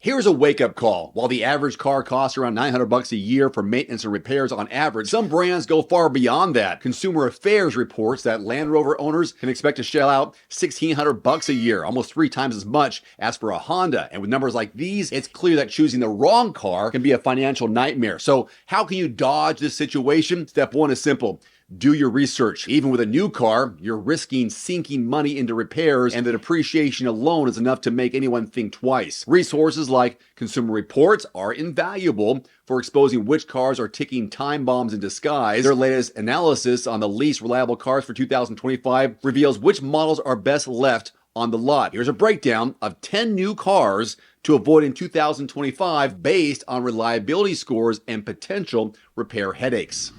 Here's a wake-up call. While the average car costs around $900 a year for maintenance and repairs on average, some brands go far beyond that. Consumer Affairs reports that Land Rover owners can expect to shell out $1,600 a year, almost 3 times as much as for a Honda. And with numbers like these, it's clear that choosing the wrong car can be a financial nightmare. So how can you dodge this situation? Step 1 is simple. Do your research. Even with a new car, you're risking sinking money into repairs, and the depreciation alone is enough to make anyone think twice. Resources like Consumer Reports are invaluable for exposing which cars are ticking time bombs in disguise. Their latest analysis on the least reliable cars for 2025 reveals which models are best left on the lot. Here's a breakdown of 10 new cars to avoid in 2025 based on reliability scores and potential repair headaches.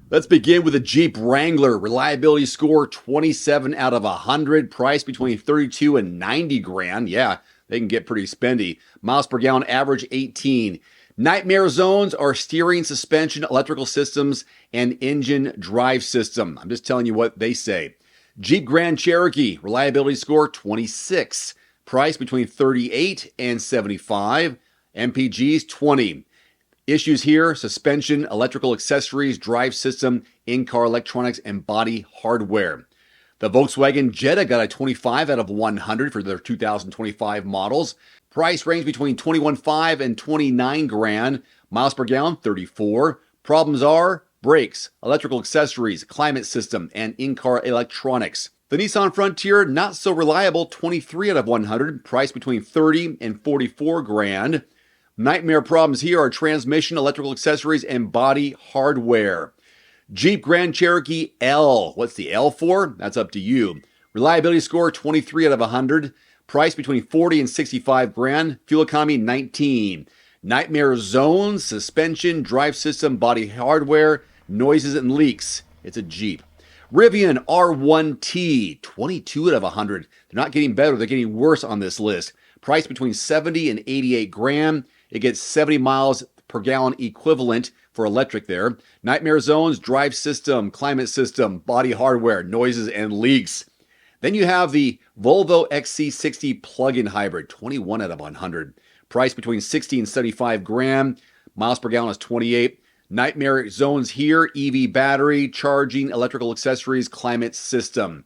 Let's begin with the Jeep Wrangler. Reliability score 27 out of 100. Price between 32 and 90 grand. Yeah, they can get pretty spendy. Miles per gallon average 18. Nightmare zones are steering, suspension, electrical systems, and engine drive system. I'm just telling you what they say. Jeep Grand Cherokee. Reliability score 26. Price between 38 and 75. MPGs 20. Issues here: suspension, electrical accessories, drive system, in-car electronics, and body hardware. The Volkswagen Jetta got a 25 out of 100 for their 2025 models. Price range between 21.5 and 29 grand. Miles per gallon 34. Problems are brakes, electrical accessories, climate system, and in-car electronics. The Nissan Frontier, not so reliable, 23 out of 100. Price between 30 and 44 grand. Nightmare problems here are transmission, electrical accessories, and body hardware. Jeep Grand Cherokee L. What's the L for? That's up to you. Reliability score 23 out of 100. Price between 40 and 65 grand. Fuel economy 19. Nightmare zones, suspension, drive system, body hardware, noises, and leaks. It's a Jeep. Rivian R1T, 22 out of 100. They're not getting better, they're getting worse on this list. Price between 70 and 88 grand. It gets 70 miles per gallon equivalent for electric there. Nightmare zones, drive system, climate system, body hardware, noises, and leaks. Then you have the Volvo XC60 plug-in hybrid, 21 out of 100. Price between 60 and 75 grand. Miles per gallon is 28. Nightmare zones here: EV battery, charging, electrical accessories, climate system.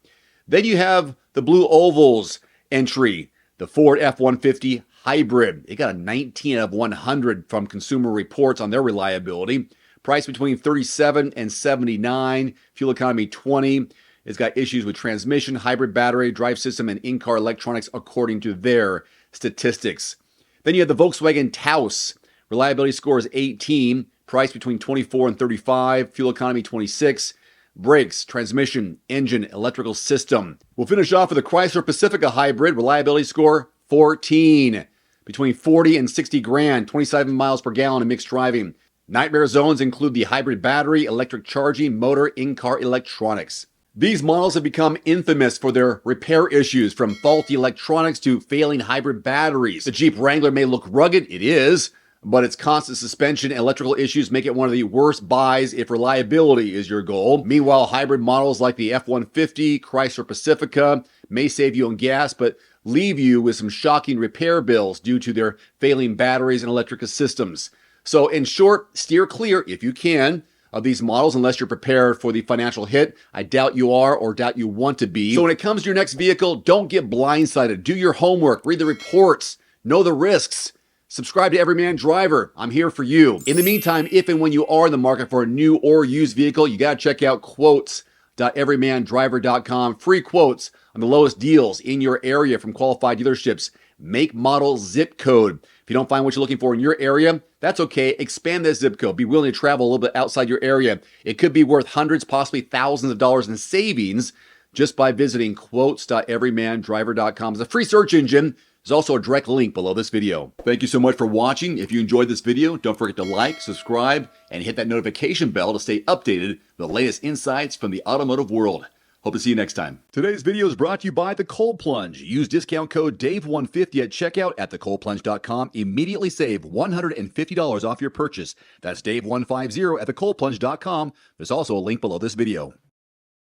Then you have the Blue Ovals entry, the Ford F-150 hybrid. It got a 19 out of 100 from Consumer Reports on their reliability. Price between 37 and 79. Fuel economy 20. It's got issues with transmission, hybrid battery, drive system, and in-car electronics according to their statistics. Then you have the Volkswagen Taos. Reliability score is 18. Price between 24 and 35. Fuel economy 26. Brakes, transmission, engine, electrical system. We'll finish off with the Chrysler Pacifica hybrid. Reliability score 14. Between 40 and 60 grand, 27 miles per gallon in mixed driving. Nightmare zones include the hybrid battery, electric charging, motor, in-car electronics. These models have become infamous for their repair issues, from faulty electronics to failing hybrid batteries. The Jeep Wrangler may look rugged, it is, but its constant suspension and electrical issues make it one of the worst buys if reliability is your goal. Meanwhile, hybrid models like the F-150, Chrysler Pacifica may save you on gas, but leave you with some shocking repair bills due to their failing batteries and electrical systems. So in short, steer clear, if you can, of these models unless you're prepared for the financial hit. I doubt you are, or doubt you want to be. So when it comes to your next vehicle, don't get blindsided. Do your homework, read the reports, know the risks. Subscribe to Everyman Driver. I'm here for you. In the meantime, if and when you are in the market for a new or used vehicle, you got to check out quotes.everymandriver.com. Free quotes on the lowest deals in your area from qualified dealerships. Make, model, zip code. If you don't find what you're looking for in your area, that's okay. Expand that zip code. Be willing to travel a little bit outside your area. It could be worth hundreds, possibly thousands of dollars in savings just by visiting quotes.everymandriver.com. It's a free search engine. There's also a direct link below this video. Thank you so much for watching. If you enjoyed this video, don't forget to like, subscribe, and hit that notification bell to stay updated with the latest insights from the automotive world. Hope to see you next time. Today's video is brought to you by The Cold Plunge. Use discount code DAVE150 at checkout at thecoldplunge.com. Immediately save $150 off your purchase. That's DAVE150 at thecoldplunge.com. There's also a link below this video.